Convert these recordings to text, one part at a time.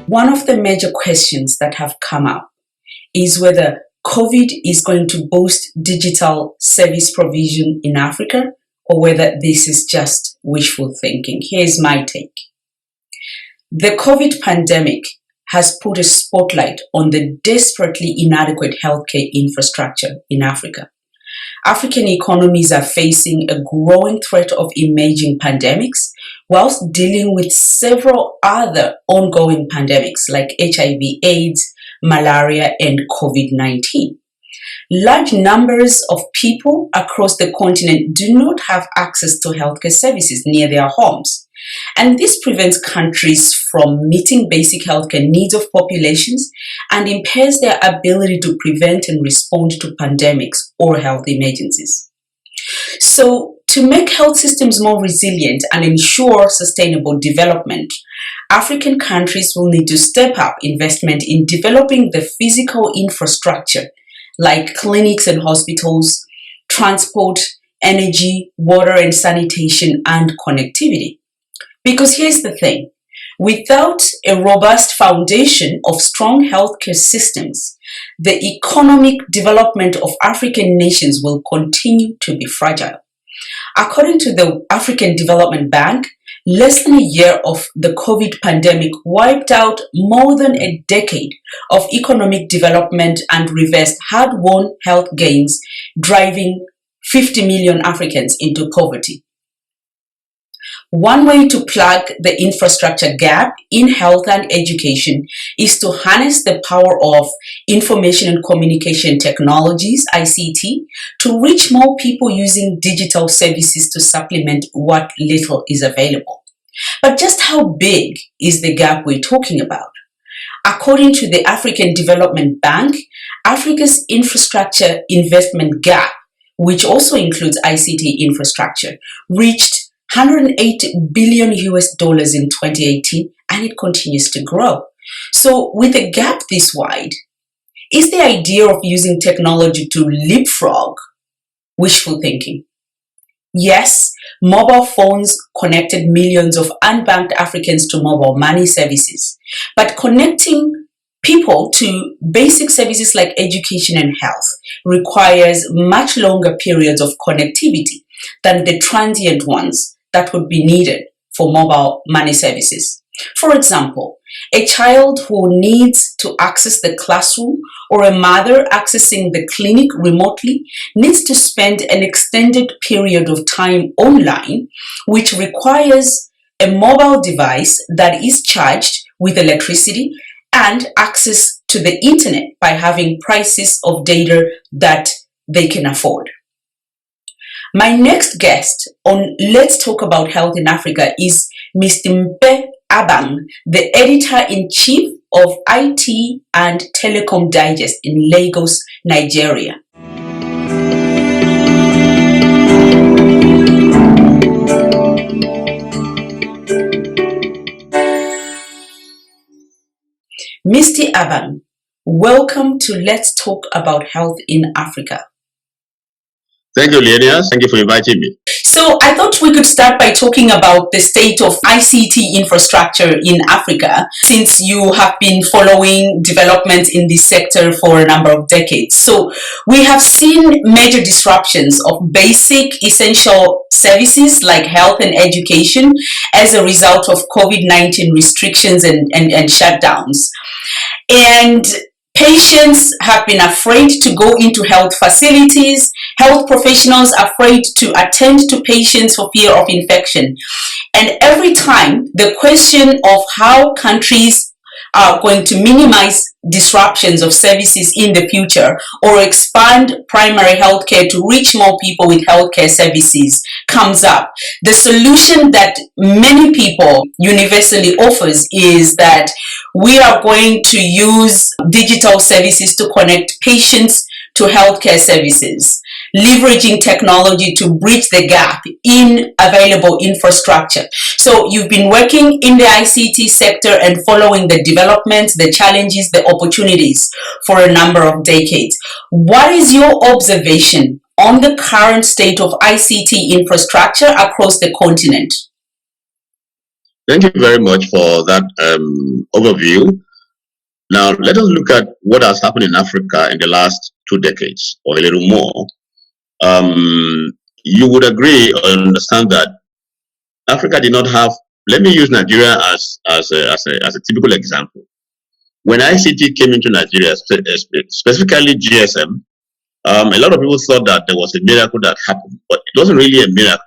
One of the major questions that have come up is whether COVID is going to boost digital service provision in Africa or whether this is just wishful thinking. Here's my take. The COVID pandemic has put a spotlight on the desperately inadequate healthcare infrastructure in Africa. African economies are facing a growing threat of emerging pandemics whilst dealing with several other ongoing pandemics like HIV/AIDS, malaria, and COVID-19. Large numbers of people across the continent do not have access to healthcare services near their homes. And this prevents countries from meeting basic healthcare needs of populations and impairs their ability to prevent and respond to pandemics or health emergencies. So, to make health systems more resilient and ensure sustainable development, African countries will need to step up investment in developing the physical infrastructure like clinics and hospitals, transport, energy, water and sanitation, and connectivity. Because here's the thing, without a robust foundation of strong healthcare systems, the economic development of African nations will continue to be fragile. According to the African Development Bank, less than a year of the COVID pandemic wiped out more than a decade of economic development and reversed hard-won health gains, driving 50 million Africans into poverty. One way to plug the infrastructure gap in health and education is to harness the power of information and communication technologies, ICT, to reach more people using digital services to supplement what little is available. But just how big is the gap we're talking about? According to the African Development Bank, Africa's infrastructure investment gap, which also includes ICT infrastructure, reached $108 billion in 2018, and it continues to grow. So with a gap this wide, is the idea of using technology to leapfrog wishful thinking? Yes, mobile phones connected millions of unbanked Africans to mobile money services, but connecting people to basic services like education and health requires much longer periods of connectivity than the transient ones that would be needed for mobile money services. For example, a child who needs to access the classroom or a mother accessing the clinic remotely needs to spend an extended period of time online, which requires a mobile device that is charged with electricity and access to the internet by having prices of data that they can afford. My next guest on Let's Talk About Health in Africa is Mr. Mkpe Abang, the Editor-in-Chief of IT and Telecom Digest in Lagos, Nigeria. Mr. Abang, welcome to Let's Talk About Health in Africa. Thank you, Lenias. Thank you for inviting me. So I thought we could start by talking about the state of ICT infrastructure in Africa, since you have been following developments in this sector for a number of decades. So we have seen major disruptions of basic essential services like health and education as a result of COVID-19 restrictions and shutdowns. And patients have been afraid to go into health facilities, health professionals afraid to attend to patients for fear of infection. And every time the question of how countries are going to minimize disruptions of services in the future or expand primary healthcare to reach more people with healthcare services comes up. The solution that many people universally offers is that we are going to use digital services to connect patients to healthcare services, leveraging technology to bridge the gap in available infrastructure. So you've been working in the ICT sector and following the developments, the challenges, the opportunities for a number of decades. What is your observation on the current state of ICT infrastructure across the continent? Thank you very much for that overview. Now, let us look at what has happened in Africa in the last 2 decades or a little more. You would agree or understand that Africa did not have, let me use Nigeria as a typical example. When ICT came into Nigeria, specifically GSM, a lot of people thought that there was a miracle that happened, but it wasn't really a miracle.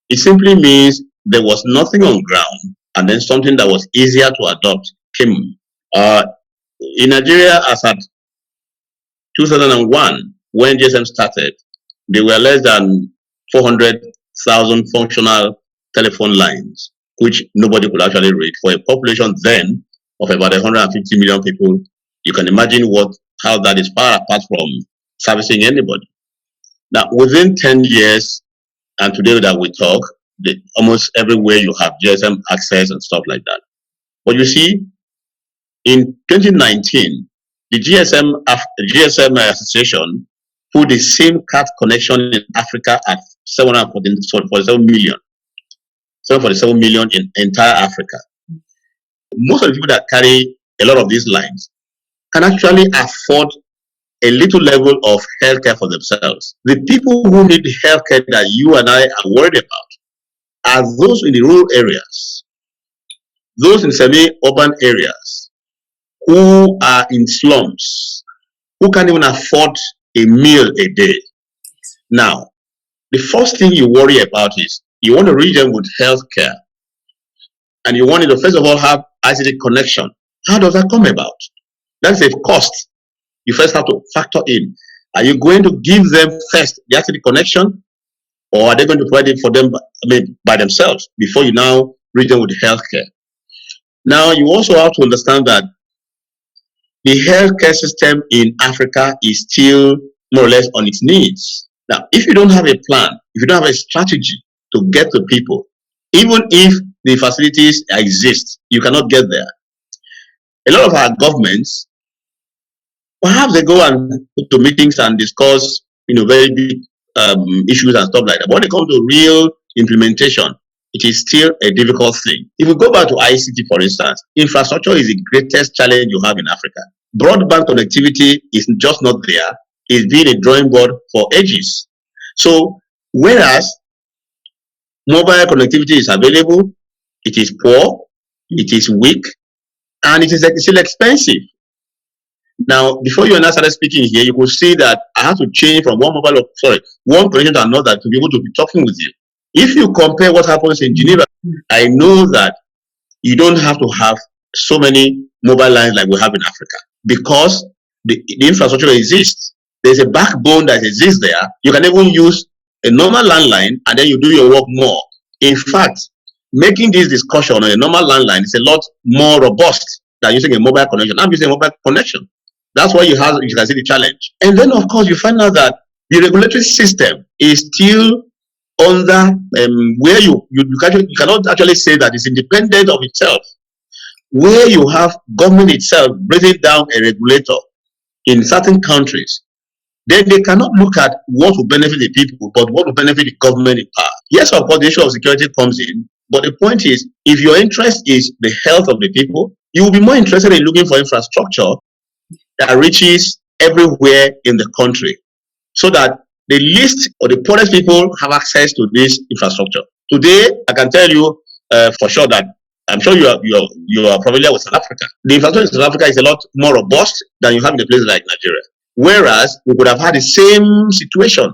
It simply means there was nothing on ground, and then something that was easier to adopt came. In Nigeria, as at 2001, when GSM started, there were less than 400,000 functional telephone lines, which nobody could actually reach for a population then of about 150 million people. You can imagine how that is far apart from servicing anybody. Now, within 10 years, and today that we talk, almost everywhere you have GSM access and stuff like that. But you see, in 2019, the GSM Association put the SIM card connection in Africa at 747 million. 747 million in entire Africa. Most of the people that carry a lot of these lines can actually afford a little level of healthcare for themselves. The people who need the healthcare that you and I are worried about are those in the rural areas, those in semi-urban areas, who are in slums, who can't even afford a meal a day. Now, the first thing you worry about is you want to reach them with healthcare, and you want to first of all have ICT connection. How does that come about? That's a cost you first have to factor in. Are you going to give them first the ICT connection, or are they going to provide it for them by themselves before you now reach them with healthcare? Now, you also have to understand that the healthcare system in Africa is still more or less on its knees. Now, if you don't have a plan, if you don't have a strategy to get to people, even if the facilities exist, you cannot get there. A lot of our governments, perhaps they go and to meetings and discuss, very big issues and stuff like that. But when it comes to real implementation, it is still a difficult thing. If we go back to ICT, for instance, infrastructure is the greatest challenge you have in Africa. Broadband connectivity is just not there. It's been a drawing board for ages. So, whereas mobile connectivity is available, it is poor, it is weak, and it is still expensive. Now, before you and I started speaking here, you could see that I had to change from one connection to another to be able to be talking with you. If you compare what happens in Geneva, I know that you don't have to have so many mobile lines like we have in Africa, because the infrastructure exists. There's a backbone that exists there. You can even use a normal landline and then you do your work more. In fact, making this discussion on a normal landline is a lot more robust than using a mobile connection. I'm using a mobile connection. That's why you can see the challenge. And then, of course, you find out that the regulatory system is still under where you cannot actually say that it's independent of itself. Where you have government itself breathing down a regulator in certain countries, then they cannot look at what will benefit the people, but what will benefit the government in power. Yes, of course, the issue of security comes in, but the point is, if your interest is the health of the people, you will be more interested in looking for infrastructure that reaches everywhere in the country, so that the least or the poorest people have access to this infrastructure. Today, I can tell you for sure that I'm sure you are familiar with South Africa. The infrastructure in South Africa is a lot more robust than you have in a place like Nigeria. Whereas we could have had the same situation.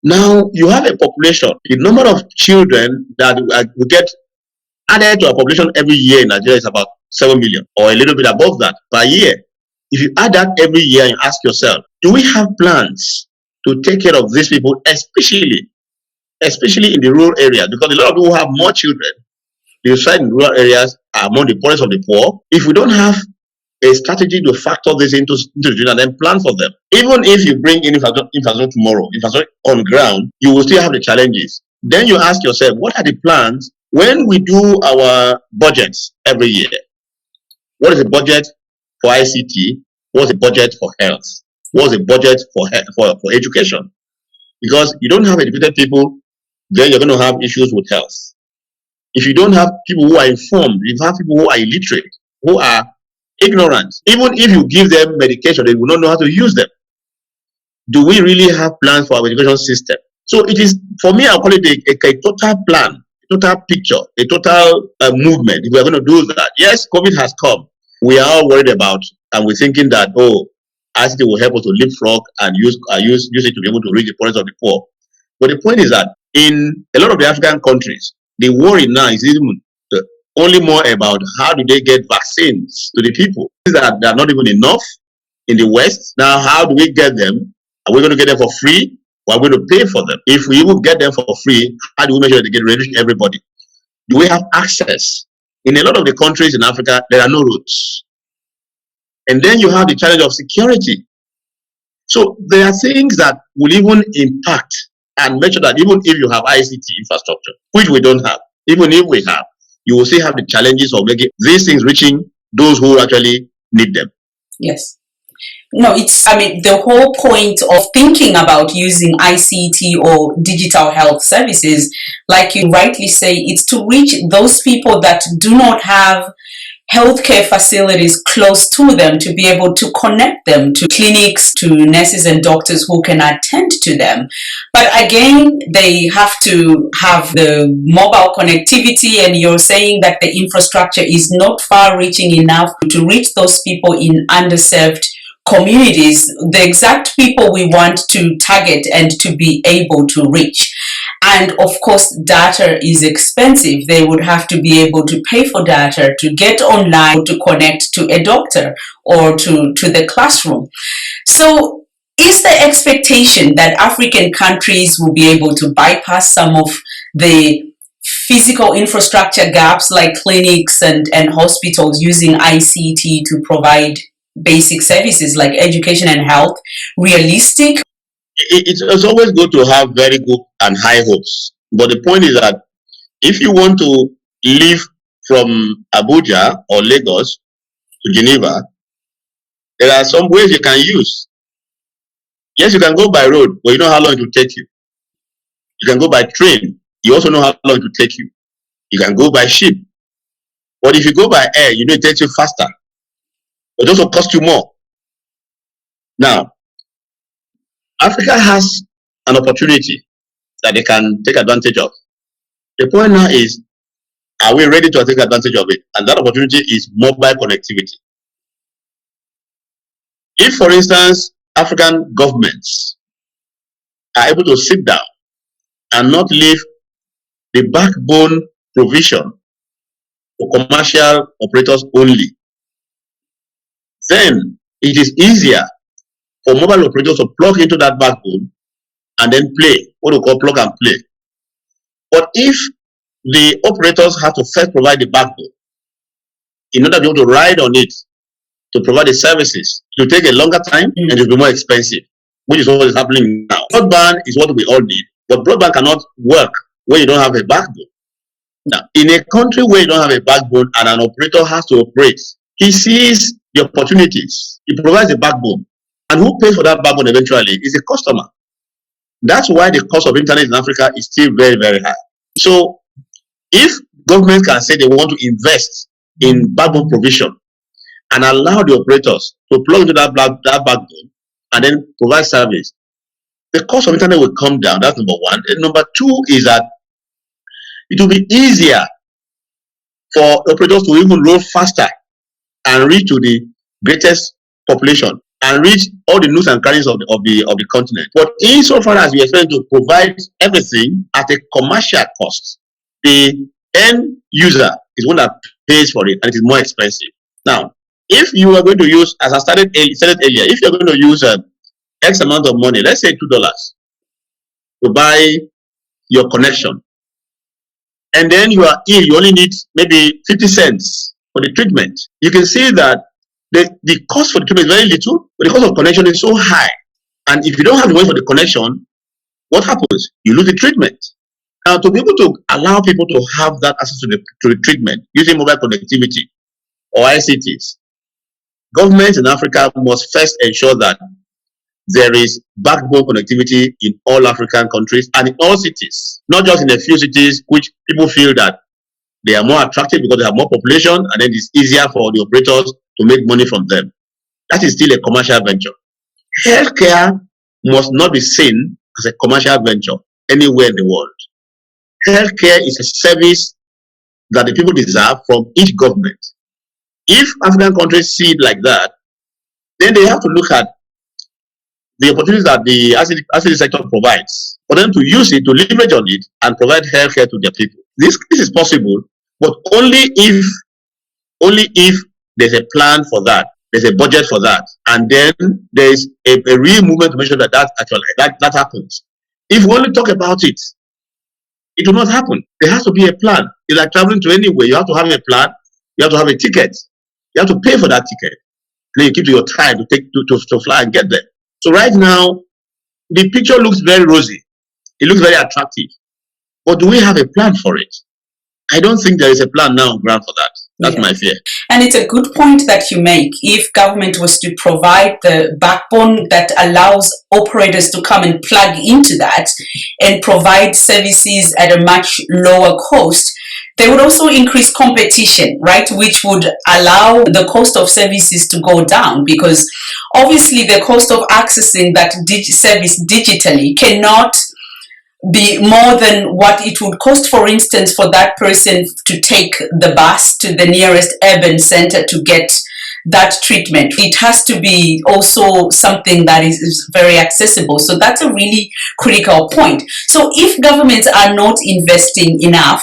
Now you have a population, the number of children that will get added to our population every year in Nigeria is about 7 million, or a little bit above that per year. If you add that every year and ask yourself, do we have plans to take care of these people, especially in the rural areas? Because a lot of people have more children. They reside in rural areas, are among the poorest of the poor. If we don't have a strategy to factor this into the children and then plan for them, even if you bring in infrastructure tomorrow, infrastructure on ground, you will still have the challenges. Then you ask yourself, what are the plans when we do our budgets every year? What is the budget for ICT? What's the budget for health? What's the budget for education? Because you don't have educated people, then you're going to have issues with health. If you don't have people who are informed, you have people who are illiterate, who are ignorant. Even if you give them medication, they will not know how to use them. Do we really have plans for our education system? So it is, for me, I'll call it a total plan, a total picture, a total movement. If we are going to do that, yes, COVID has come. We are all worried about, and we're thinking that, oh, ICT will help us to leapfrog and use it to be able to reach the poorest of the poor. But the point is that in a lot of the African countries, the worry now is even only more about how do they get vaccines to the people. These are not even enough in the West. Now, how do we get them? Are we going to get them for free? Or are we going to pay for them? If we even get them for free, how do we make sure they get ready to everybody? Do we have access? In a lot of the countries in Africa, there are no roads. And then you have the challenge of security. So there are things that will even impact and make sure that even if you have ICT infrastructure, which we don't have, even if we have, you will still have the challenges of making these things reaching those who actually need them. Yes. No, the whole point of thinking about using ICT or digital health services, like you rightly say, it's to reach those people that do not have healthcare facilities close to them, to be able to connect them to clinics, to nurses and doctors who can attend to them. But again, they have to have the mobile connectivity, and you're saying that the infrastructure is not far-reaching enough to reach those people in underserved communities, the exact people we want to target and to be able to reach. And of course, data is expensive. They would have to be able to pay for data to get online, to connect to a doctor or to the classroom. So is the expectation that African countries will be able to bypass some of the physical infrastructure gaps like clinics and hospitals using ICT to provide basic services like education and health realistic? It's always good to have very good and high hopes. But the point is that if you want to live from Abuja or Lagos to Geneva, there are some ways you can use. Yes, you can go by road, but you know how long it will take you. You can go by train. You also know how long it will take you. You can go by ship. But if you go by air, you know it takes you faster. It also costs you more. Now, Africa has an opportunity that they can take advantage of. The point now is, are we ready to take advantage of it? And that opportunity is mobile connectivity. If, for instance, African governments are able to sit down and not leave the backbone provision for commercial operators only, then it is easier for mobile operators to plug into that backbone and then play, what we call plug and play. But if the operators have to first provide the backbone in order to be able to ride on it to provide the services, it will take a longer time and it will be more expensive, which is what is happening now. Broadband is what we all need, but broadband cannot work when you don't have a backbone. Now, in a country where you don't have a backbone and an operator has to operate, he sees the opportunities, he provides the backbone, and who pays for that backbone eventually is the customer. That's why the cost of internet in Africa is still very, very high. So if government can say they want to invest in backbone provision and allow the operators to plug into that backbone and then provide service, the cost of internet will come down. That's number one. And number two is that it will be easier for operators to even roll faster and reach to the greatest population and reach all the nooks and crannies of the continent. But insofar as we are trying to provide everything at a commercial cost, the end user is one that pays for it and it is more expensive. Now, if you are going to use, as I said earlier, if you're going to use X amount of money, let's say $2 to buy your connection, and then you are ill, you only need maybe 50 cents for the treatment, you can see that the cost for the treatment is very little, but the cost of connection is so high. And if you don't have the money for the connection, what happens? You lose the treatment. Now, to be able to allow people to have that access to the treatment using mobile connectivity or ICTs, governments in Africa must first ensure that there is backbone connectivity in all African countries and in all cities, not just in a few cities which people feel that They are more attractive because they have more population, and then it's easier for the operators to make money from them. That is still a commercial venture. Healthcare must not be seen as a commercial venture anywhere in the world. Healthcare is a service that the people deserve from each government. If African countries see it like that, then they have to look at the opportunities that the ICT sector provides for them to use it, to leverage on it, and provide healthcare to their people. This is possible, but only if there's a plan for that, there's a budget for that, and then there's a real movement to make sure that that happens. If we only talk about it, it will not happen. There has to be a plan. It's like traveling to anywhere. You have to have a plan. You have to have a ticket. You have to pay for that ticket. Then you keep to your time to fly and get there. So right now, the picture looks very rosy. It looks very attractive. But do we have a plan for it? I don't think there is a plan now on ground for that. That's my fear. And it's a good point that you make. If government was to provide the backbone that allows operators to come and plug into that and provide services at a much lower cost, they would also increase competition, right? Which would allow the cost of services to go down, because obviously the cost of accessing that service digitally cannot be more than what it would cost, for instance, for that person to take the bus to the nearest urban center to get that treatment. It has to be also something that is very accessible. So that's a really critical point. So if governments are not investing enough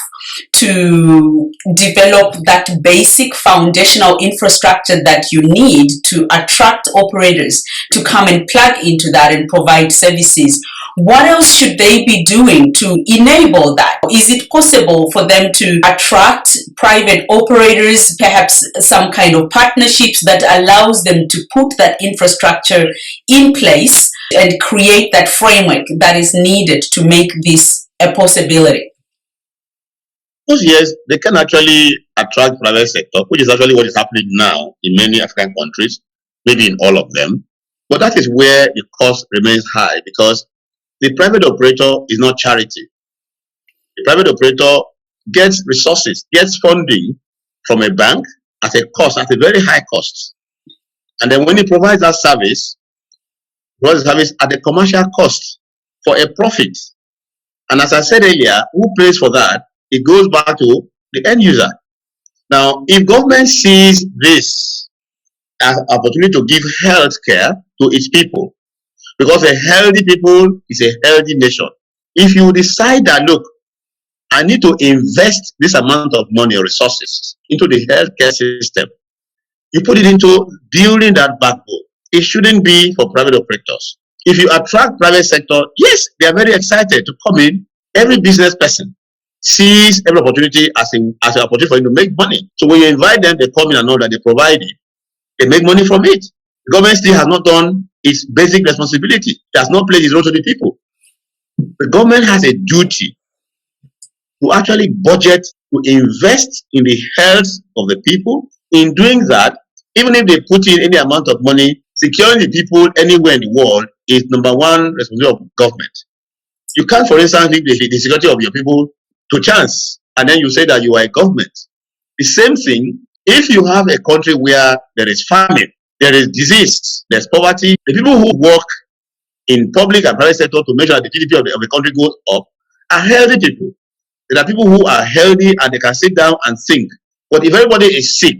to develop that basic foundational infrastructure that you need to attract operators to come and plug into that and provide services, what else should they be doing to enable that? Is it possible for them to attract private operators, perhaps some kind of partnerships that allows them to put that infrastructure in place and create that framework that is needed to make this a possibility? Yes, they can actually attract private sector, which is actually what is happening now in many African countries, maybe in all of them. But that is where the cost remains high, because the private operator is not charity. The private operator gets resources, gets funding from a bank at a cost, at a very high cost. And then when he provides that service, provides the service at a commercial cost for a profit. And as I said earlier, who pays for that? It goes back to the end user. Now, if government sees this as an opportunity to give health care to its people, because a healthy people is a healthy nation. If you decide that, look, I need to invest this amount of money or resources into the healthcare system, you put it into building that backbone. It shouldn't be for private operators. If you attract private sector, yes, they are very excited to come in. Every business person sees every opportunity as an opportunity for him to make money. So when you invite them, they come in and know that they provide it. They make money from it. The government still has not done its basic responsibility. It has not played its role to the people. The government has a duty to actually budget, to invest in the health of the people. In doing that, even if they put in any amount of money, securing the people anywhere in the world is number one responsibility of government. You can't, for instance, leave the security of your people to chance, and then you say that you are a government. The same thing, if you have a country where there is famine, there is disease, there's poverty, the people who work in public and private sector to make sure that the GDP of the country goes up are healthy people. There are people who are healthy and they can sit down and think. But if everybody is sick,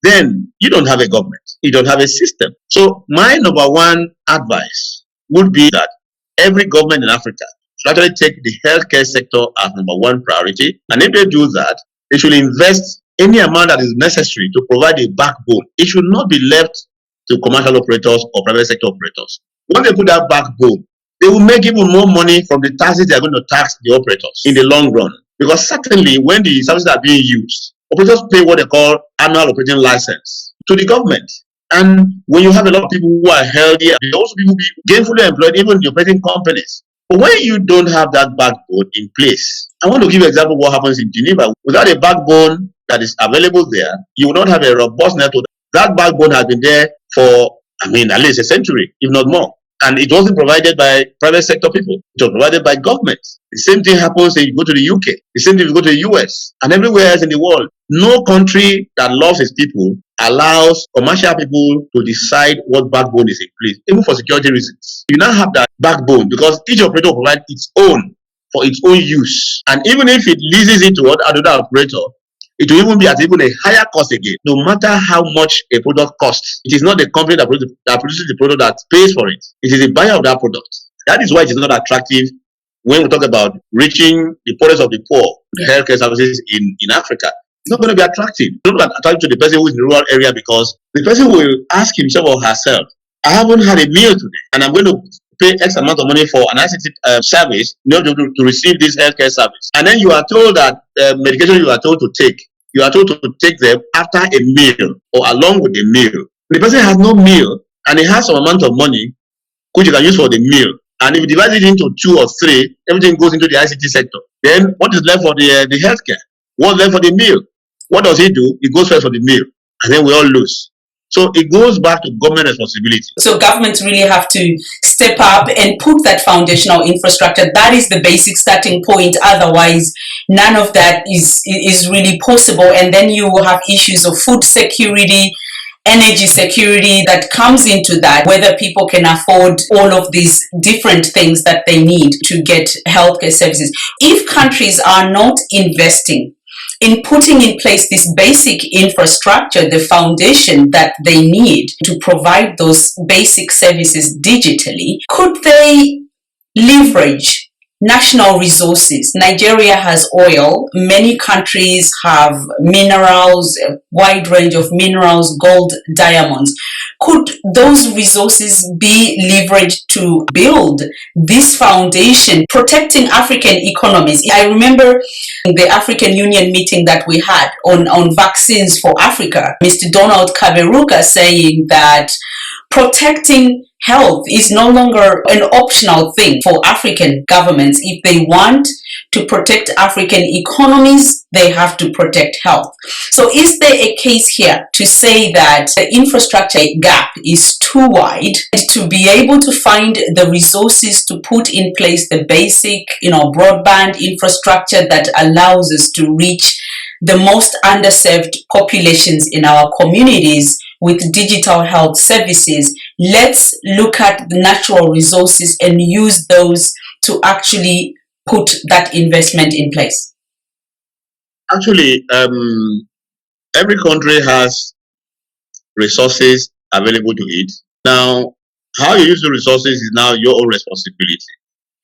then you don't have a government. You don't have a system. So my number one advice would be that every government in Africa should actually take the healthcare sector as number one priority. And if they do that, they should invest any amount that is necessary to provide a backbone. It should not be left to commercial operators or private sector operators. Once they put that backbone, they will make even more money from the taxes they are going to tax the operators in the long run. Because certainly when the services are being used, operators pay what they call annual operating license to the government. And when you have a lot of people who are healthy, there also people be gainfully employed even in the operating companies. But when you don't have that backbone in place, I want to give you an example of what happens in Geneva. Without a backbone that is available there, you will not have a robust network. That backbone has been there for, at least a century, if not more. And it wasn't provided by private sector people. It was provided by government. The same thing happens if you go to the UK. The same thing if you go to the US and everywhere else in the world. No country that loves its people allows commercial people to decide what backbone is in place, even for security reasons. You now have that backbone because each operator will provide its own for its own use. And even if it leases it to another operator, it will even be at even a higher cost again. No matter how much a product costs, it is not the company that produces the product that pays for it. It is the buyer of that product. That is why it is not attractive when we talk about reaching the poorest of the poor, healthcare services in Africa. It's not going to be attractive. It's not attractive to the person who is in the rural area because the person will ask himself or herself, I haven't had a meal today and I'm going to pay X amount of money for an ICT service in order to receive this healthcare service. And then you are told that medication you are told to take, you are told to take them after a meal or along with a meal. The person has no meal and he has some amount of money which you can use for the meal. And if you divide it into 2 or 3, everything goes into the ICT sector. Then what is left for the healthcare? What's left for the meal? What does he do? He goes first for the meal. And then we all lose. So it goes back to government responsibility. So governments really have to step up and put that foundational infrastructure. That is the basic starting point. Otherwise, none of that is really possible. And then you will have issues of food security, energy security that comes into that, whether people can afford all of these different things that they need to get healthcare services. If countries are not investing in putting in place this basic infrastructure, the foundation that they need to provide those basic services digitally, could they leverage national resources? Nigeria has oil. Many countries have minerals, a wide range of minerals, gold, diamonds. Could those resources be leveraged to build this foundation, protecting African economies? I remember the African Union meeting that we had on vaccines for Africa, Mr. Donald Kaberuka saying that protecting health is no longer an optional thing for African governments. If they want to protect African economies, they have to protect health. So is there a case here to say that the infrastructure gap is too wide to be able to find the resources to put in place the basic, broadband infrastructure that allows us to reach the most underserved populations in our communities with digital health services? Let's look at the natural resources and use those to actually put that investment in place. Actually, every country has resources available to it. Now, how you use the resources is now your own responsibility.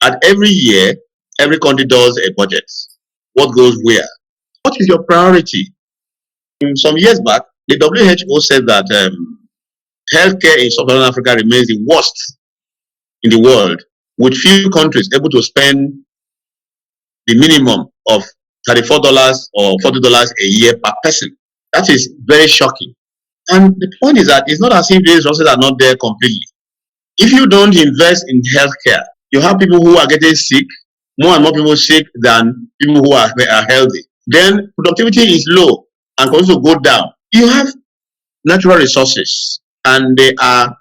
And every year, every country does a budget. What goes where? What is your priority? Some years back, the WHO said that healthcare in Sub-Saharan Africa remains the worst in the world, with few countries able to spend the minimum of $34 or $40 a year per person. That is very shocking. And the point is that it's not as if these resources are not there completely. If you don't invest in healthcare, you have people who are getting sick, more and more people sick than people who are healthy. Then productivity is low and can also go down. You have natural resources and they are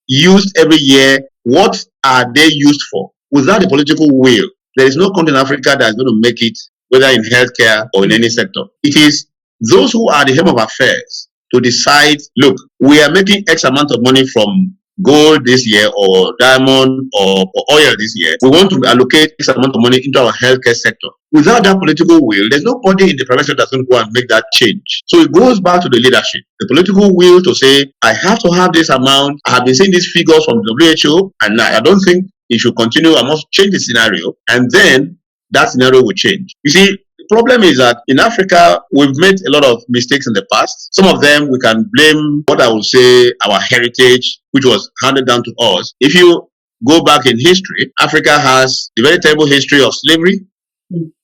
used every year. What are they used for? Without the political will, there is no country in Africa that is going to make it, whether in healthcare or in any sector. It is those who are the helm of affairs to decide, look, we are making X amount of money from gold this year or diamond or oil this year. We want to allocate X amount of money into our healthcare sector. Without that political will, there's nobody in the private sector that's going to go and make that change. So it goes back to the leadership, the political will to say, I have to have this amount. I have been seeing these figures from WHO, and I don't think it should continue. I must change the scenario, and then that scenario will change. You see, the problem is that in Africa, we've made a lot of mistakes in the past. Some of them we can blame what I would say our heritage, which was handed down to us. If you go back in history, Africa has a very terrible history of slavery,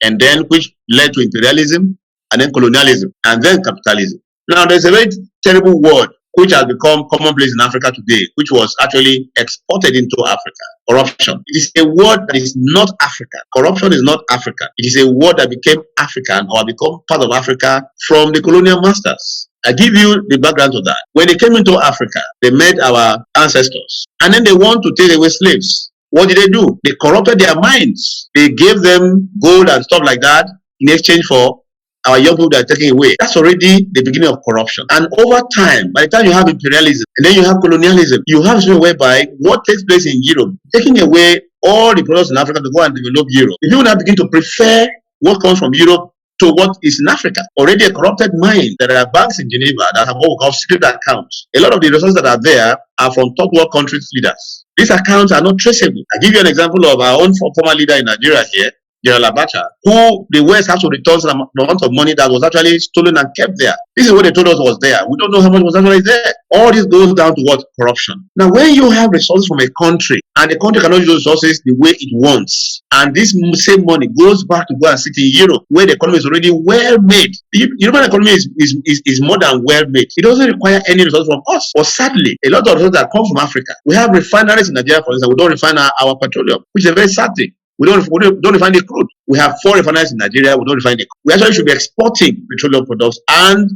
and then which led to imperialism, and then colonialism, and then capitalism. Now, there's a very terrible word which has become commonplace in Africa today, which was actually exported into Africa: corruption. It is a word that is not African. Corruption is not African. It is a word that became African or become part of Africa from the colonial masters. I give you the background to that. When they came into Africa, they met our ancestors, and then they want to take away slaves. What did they do? They corrupted their minds. They gave them gold and stuff like that in exchange for our young people that are taken away. That's already the beginning of corruption. And over time, by the time you have imperialism and then you have colonialism, you have something whereby what takes place in Europe, taking away all the products in Africa to go and develop Europe. The people now begin to prefer what comes from Europe to what is in Africa. Already a corrupted mind. There are banks in Geneva that have what we call secret accounts. A lot of the resources that are there are from third world countries' leaders. These accounts are not traceable. I give you an example of our own former leader in Nigeria here, General Abacha, who the West has to return some amount of money that was actually stolen and kept there. This is what they told us was there. We don't know how much was actually there. All this goes down to what? Corruption. Now, when you have resources from a country and the country cannot use those resources the way it wants, and this same money goes back to go and sit in Europe, where the economy is already well made. The European economy is more than well made. It doesn't require any resources from us. But sadly, a lot of resources that come from Africa. We have refineries in Nigeria, for instance. We don't refine our petroleum, which is a very sad thing. We don't refine the crude. We have 4 refineries in Nigeria. We don't refine the crude. We actually should be exporting petroleum products and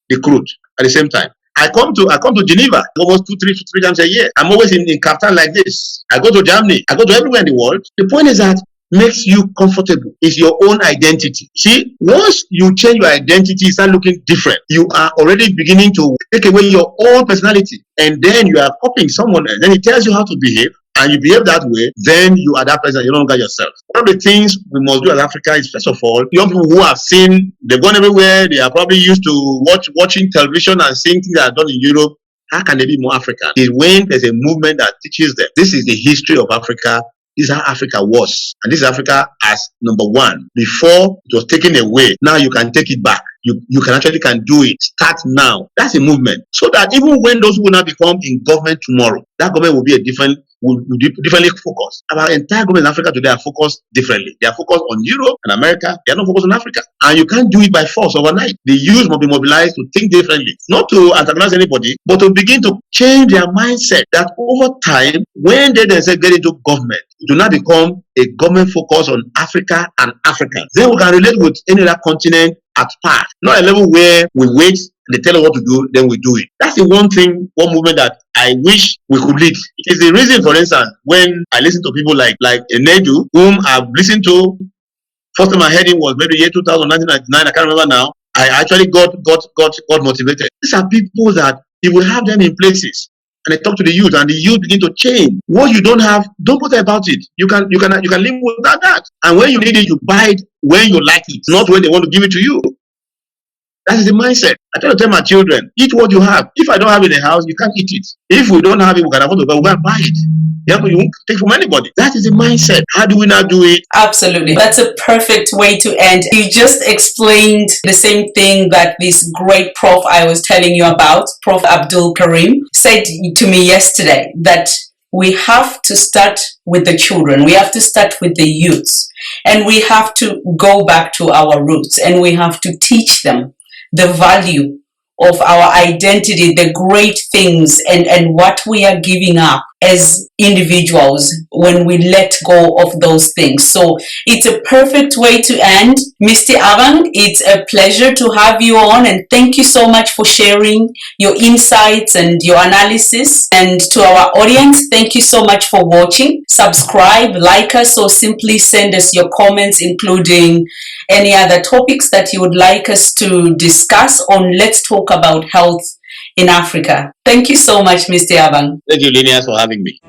the crude at the same time. I come to Geneva almost two, three times a year. I'm always in Cape Town like this. I go to Germany. I go to everywhere in the world. The point is that makes you comfortable. It's your own identity. See, once you change your identity, start looking different, you are already beginning to take away your own personality. And then you are copying someone else. Then he tells you how to behave. And you behave that way, then you are that person, you're no longer yourself. One of the things we must do as Africa is, first of all, young people who have seen, they've gone everywhere, they are probably used to watching television and seeing things that are done in Europe. How can they be more African? It's when there's a movement that teaches them. This is the history of Africa. This is how Africa was. And this is Africa as number one. Before it was taken away, now you can take it back. You can actually do it. Start now. That's a movement. So that even when those who now become in government tomorrow, that government will be will differently focused. Our entire government in Africa today are focused differently. They are focused on Europe and America. They are not focused on Africa. And you can't do it by force overnight. The youth must be mobilized to think differently. Not to antagonize anybody, but to begin to change their mindset that over time, when they themselves get into government, do not become a government focus on Africa and Africans. Then we can relate with any other continent at par. Not a level where we wait, they tell us what to do, then we do it. That's the one movement that I wish we could lead. It is the reason, for instance, when I listen to people like Enedu, whom I've listened to, first time I heard him was maybe year 2000, 1999, I can't remember now. I actually got motivated. These are people that if we have them in places, and I talk to the youth, and the youth begin to change. What you don't have, don't bother about it. You can live without that. And when you need it, you buy it when you like it, not when they want to give it to you. That is the mindset. I try to tell my children, eat what you have. If I don't have it in the house, you can't eat it. If we don't have it, we can afford to go and buy it. You won't take from anybody. That is the mindset. How do we now do it? Absolutely. That's a perfect way to end. You just explained the same thing that this great prof I was telling you about, Prof Abdul Karim, said to me yesterday, that we have to start with the children. We have to start with the youths. And we have to go back to our roots. And we have to teach them the value of our identity, the great things, and what we are giving up as individuals when we let go of those things. So it's a perfect way to end. Mr. Abang, it's a pleasure to have you on, and thank you so much for sharing your insights and your analysis. And to our audience, thank you so much for watching. Subscribe, like us, or simply send us your comments, including any other topics that you would like us to discuss on Let's Talk About Health in Africa. Thank you so much, Mr. Abang. Thank you, Lenias, for having me.